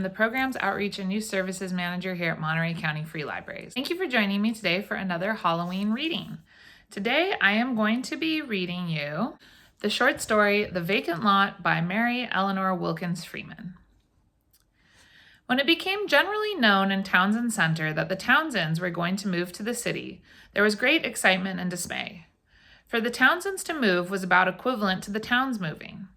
I'm the Programs Outreach and Youth Services Manager here at Monterey County Free Libraries. Thank you for joining me today for another Halloween reading. Today I am going to be reading you the short story, The Vacant Lot by Mary E Wilkins Freeman. When it became generally known in Townsend Center that the Townsends were going to move to the city, there was great excitement and dismay. For the Townsends to move was about equivalent to the towns moving.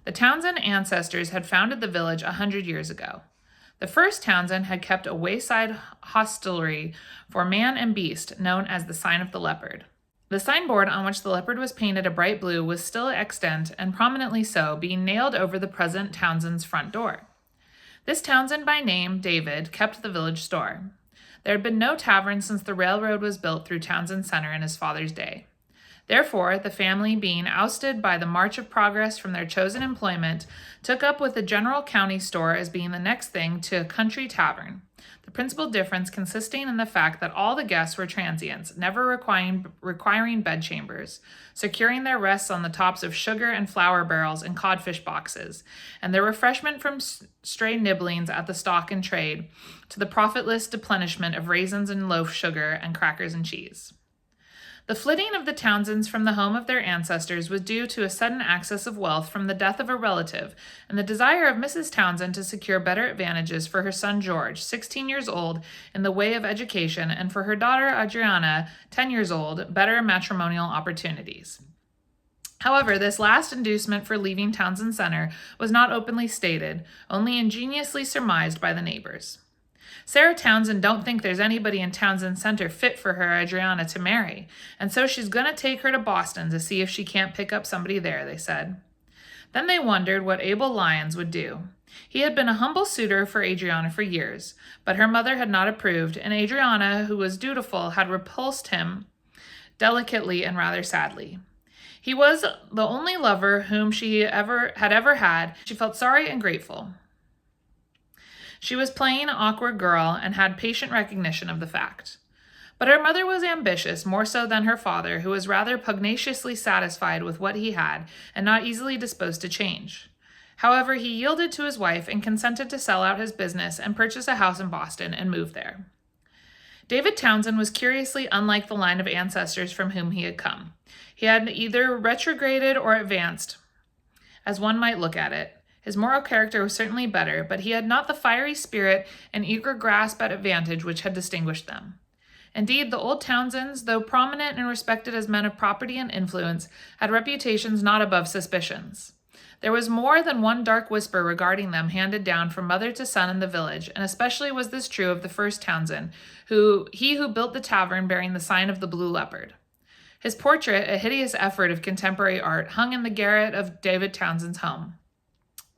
The Townsend ancestors had founded the village 100 years ago. The first Townsend had kept a wayside hostelry for man and beast known as the Sign of the Leopard. The signboard on which the leopard was painted a bright blue was still extant, and prominently so, being nailed over the present Townsend's front door. This Townsend by name, David, kept the village store. There had been no tavern since the railroad was built through Townsend Center in his father's day. Therefore, the family, being ousted by the march of progress from their chosen employment, took up with the general county store as being the next thing to a country tavern, the principal difference consisting in the fact that all the guests were transients, never requiring bedchambers, securing their rests on the tops of sugar and flour barrels and codfish boxes, and their refreshment from stray nibblings at the stock and trade, to the profitless deplenishment of raisins and loaf sugar and crackers and cheese. The flitting of the Townsends from the home of their ancestors was due to a sudden access of wealth from the death of a relative and the desire of Mrs. Townsend to secure better advantages for her son George, 16 years old, in the way of education, and for her daughter Adriana, 10 years old, better matrimonial opportunities. However, this last inducement for leaving Townsend Center was not openly stated, only ingeniously surmised by the neighbors. Sarah Townsend don't think there's anybody in Townsend Center fit for her Adriana to marry, and so she's going to take her to Boston to see if she can't pick up somebody there, they said. Then they wondered what Abel Lyons would do. He had been a humble suitor for Adriana for years, but her mother had not approved, and Adriana, who was dutiful, had repulsed him delicately and rather sadly. He was the only lover whom she had ever had. She felt sorry and grateful. She was playing an awkward girl and had patient recognition of the fact. But her mother was ambitious, more so than her father, who was rather pugnaciously satisfied with what he had and not easily disposed to change. However, he yielded to his wife and consented to sell out his business and purchase a house in Boston and move there. David Townsend was curiously unlike the line of ancestors from whom he had come. He had either retrograded or advanced, as one might look at it. His moral character was certainly better, but he had not the fiery spirit and eager grasp at advantage which had distinguished them. Indeed, the old Townsends, though prominent and respected as men of property and influence, had reputations not above suspicions. There was more than one dark whisper regarding them handed down from mother to son in the village, and especially was this true of the first Townsend, who built the tavern bearing the sign of the Blue Leopard. His portrait, a hideous effort of contemporary art, hung in the garret of David Townsend's home.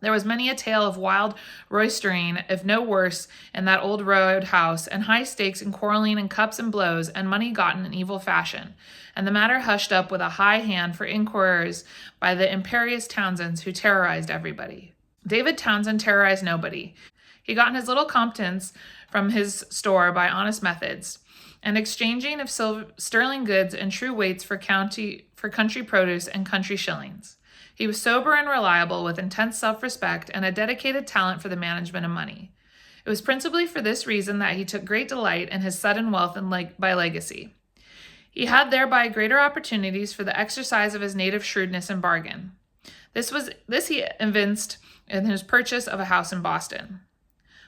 There was many a tale of wild roistering, if no worse, in that old roadhouse, and high stakes and quarreling and cups and blows, and money gotten in evil fashion, and the matter hushed up with a high hand for inquirers by the imperious Townsends who terrorized everybody. David Townsend terrorized nobody. He got his little competence from his store by honest methods, and exchanging of sterling goods and true weights for country produce and country shillings. He was sober and reliable, with intense self-respect and a dedicated talent for the management of money. It was principally for this reason that he took great delight in his sudden wealth and by legacy. He had thereby greater opportunities for the exercise of his native shrewdness and bargain. This he evinced in his purchase of a house in Boston.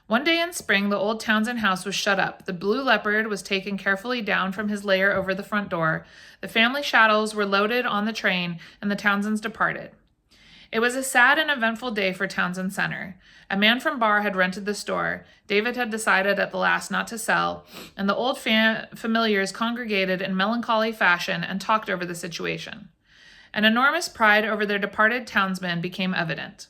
One day in spring, the old Townsend house was shut up. The Blue Leopard was taken carefully down from his lair over the front door. The family chattels were loaded on the train, and the Townsends departed. It was a sad and eventful day for Townsend Center. A man from Barr had rented the store. David had decided at the last not to sell, and the old familiars congregated in melancholy fashion and talked over the situation. An enormous pride over their departed townsman became evident.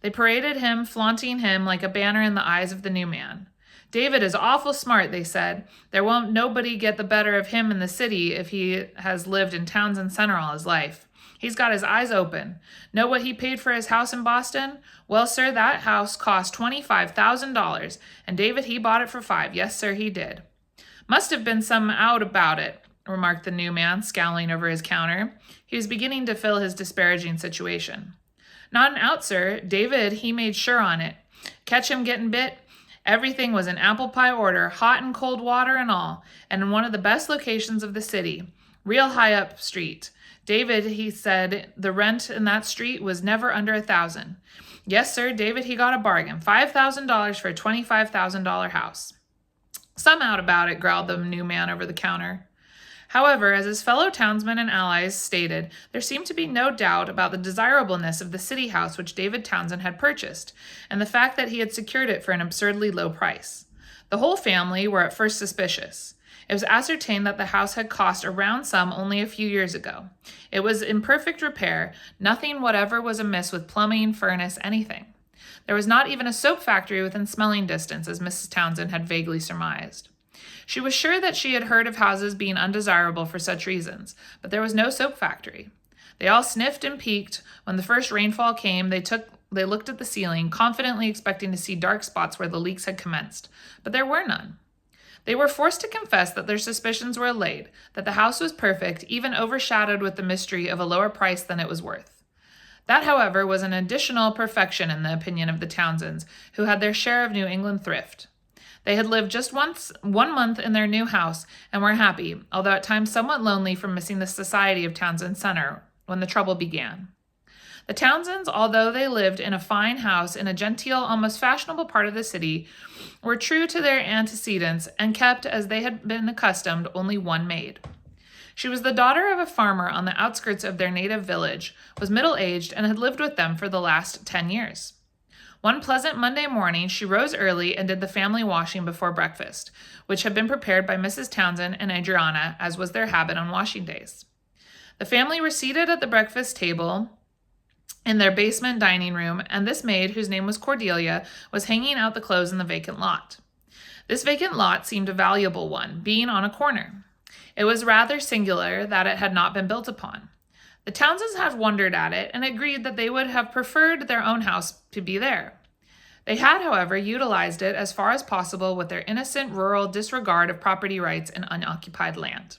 They paraded him, flaunting him like a banner in the eyes of the new man. David is awful smart, they said. There won't nobody get the better of him in the city if he has lived in Townsend Center all his life. He's got his eyes open. Know what he paid for his house in Boston? Well, sir, that house cost $25,000, and David, he bought it for $5. Yes, sir, he did. Must have been some out about it, remarked the new man, scowling over his counter. He was beginning to feel his disparaging situation. Not an out, sir. David, he made sure on it. Catch him getting bit? Everything was in apple pie order, hot and cold water and all, and in one of the best locations of the city, real high up street. David, he said, the rent in that street was never under $1,000. Yes, sir, David, he got a bargain, $5,000 for a $25,000 house. Some out about it, growled the new man over the counter. However, as his fellow townsmen and allies stated, there seemed to be no doubt about the desirableness of the city house which David Townsend had purchased, and the fact that he had secured it for an absurdly low price. The whole family were at first suspicious. It was ascertained that the house had cost a round sum only a few years ago. It was in perfect repair. Nothing whatever was amiss with plumbing, furnace, anything. There was not even a soap factory within smelling distance, as Mrs. Townsend had vaguely surmised. She was sure that she had heard of houses being undesirable for such reasons, but there was no soap factory. They all sniffed and peeked. When the first rainfall came, they looked at the ceiling, confidently expecting to see dark spots where the leaks had commenced, but there were none. They were forced to confess that their suspicions were allayed, that the house was perfect, even overshadowed with the mystery of a lower price than it was worth. That, however, was an additional perfection in the opinion of the Townsends, who had their share of New England thrift. They had lived just 1 month in their new house and were happy, although at times somewhat lonely from missing the society of Townsend Center when the trouble began. The Townsends, although they lived in a fine house in a genteel, almost fashionable part of the city, were true to their antecedents and kept, as they had been accustomed, only one maid. She was the daughter of a farmer on the outskirts of their native village, was middle-aged, and had lived with them for the last 10 years. One pleasant Monday morning, she rose early and did the family washing before breakfast, which had been prepared by Mrs. Townsend and Adriana, as was their habit on washing days. The family were seated at the breakfast table in their basement dining room, and this maid, whose name was Cordelia, was hanging out the clothes in the vacant lot. This vacant lot seemed a valuable one, being on a corner. It was rather singular that it had not been built upon. The Townsends had wondered at it and agreed that they would have preferred their own house to be there. They had, however, utilized it as far as possible with their innocent rural disregard of property rights and unoccupied land.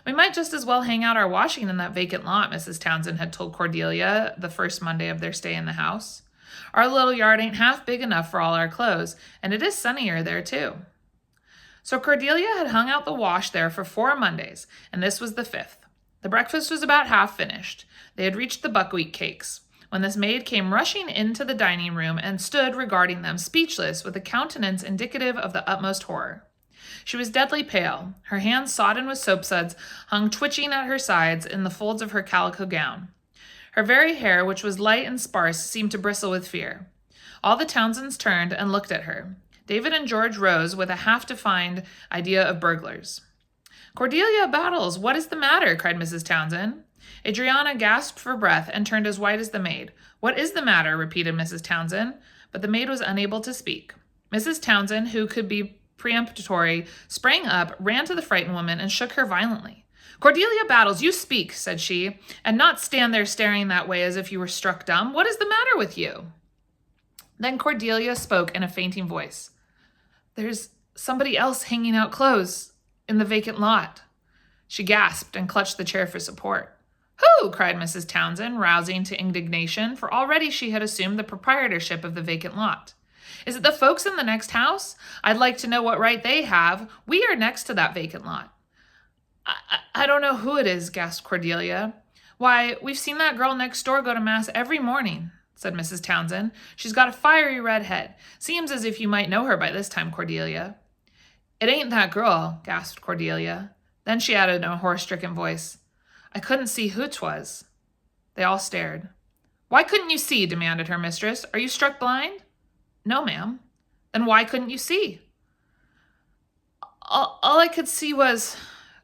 "We might just as well hang out our washing in that vacant lot," Mrs. Townsend had told Cordelia the first Monday of their stay in the house. "Our little yard ain't half big enough for all our clothes, and it is sunnier there, too." So Cordelia had hung out the wash there for 4 Mondays, and this was the 5th. The breakfast was about half finished. They had reached the buckwheat cakes, when this maid came rushing into the dining room and stood regarding them, speechless, with a countenance indicative of the utmost horror. She was deadly pale. Her hands, sodden with soap suds, hung twitching at her sides in the folds of her calico gown. Her very hair, which was light and sparse, seemed to bristle with fear. All the Townsends turned and looked at her. David and George rose with a half-defined idea of burglars. "Cordelia Battles, what is the matter?" cried Mrs. Townsend. Adriana gasped for breath and turned as white as the maid. "What is the matter?" repeated Mrs. Townsend, but the maid was unable to speak. Mrs. Townsend, who could be peremptory, sprang up, ran to the frightened woman, and shook her violently. "Cordelia Battles, you speak," said she, "and not stand there staring that way as if you were struck dumb. What is the matter with you?" Then Cordelia spoke in a fainting voice. "There's somebody else hanging out clothes in the vacant lot." She gasped and clutched the chair for support. "Who?" cried Mrs. Townsend, rousing to indignation, for already she had assumed the proprietorship of the vacant lot. "Is it the folks in the next house? I'd like to know what right they have. We are next to that vacant lot." I don't know who it is," gasped Cordelia. "Why, we've seen that girl next door go to Mass every morning," said Mrs. Townsend. "She's got a fiery red head. Seems as if you might know her by this time, Cordelia." "It ain't that girl," gasped Cordelia. Then she added in a horror-stricken voice, "I couldn't see who 'twas." They all stared. "Why couldn't you see?" demanded her mistress. "Are you struck blind?" "No, ma'am." "Then why couldn't you see?" All I could see was—"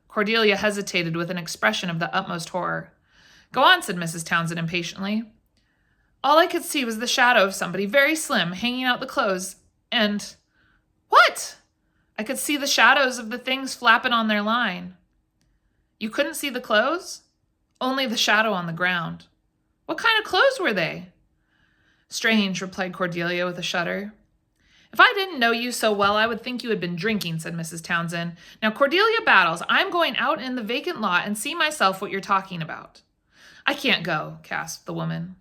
Cordelia hesitated with an expression of the utmost horror. "Go on," said Mrs. Townsend impatiently. "All I could see was the shadow of somebody, very slim, hanging out the clothes, and—" "What?" "I could see the shadows of the things flapping on their line." "You couldn't see the clothes?" "Only the shadow on the ground." "What kind of clothes were they?" "Strange," replied Cordelia with a shudder. "If I didn't know you so well, I would think you had been drinking," said Mrs. Townsend. "Now, Cordelia Battles, I'm going out in the vacant lot and see myself what you're talking about." "I can't go," gasped the woman.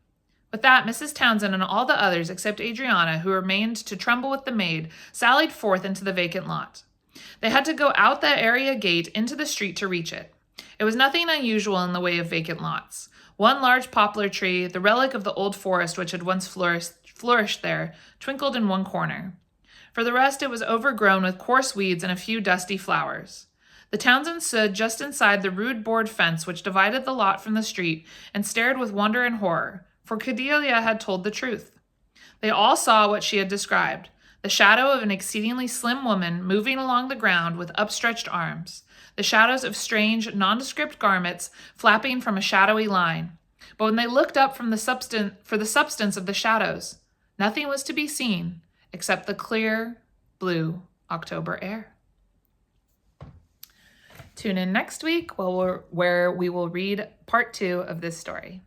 With that, Mrs. Townsend and all the others except Adriana, who remained to tremble with the maid, sallied forth into the vacant lot. They had to go out the area gate into the street to reach it. It was nothing unusual in the way of vacant lots. One large poplar tree, the relic of the old forest which had once flourished there, twinkled in one corner. For the rest, it was overgrown with coarse weeds and a few dusty flowers. The Townsends stood just inside the rude board fence which divided the lot from the street and stared with wonder and horror, for Cordelia had told the truth. They all saw what she had described, the shadow of an exceedingly slim woman moving along the ground with upstretched arms, the shadows of strange, nondescript garments flapping from a shadowy line. But when they looked up for the substance of the shadows, nothing was to be seen except the clear, blue October air. Tune in next week where we will read part 2 of this story.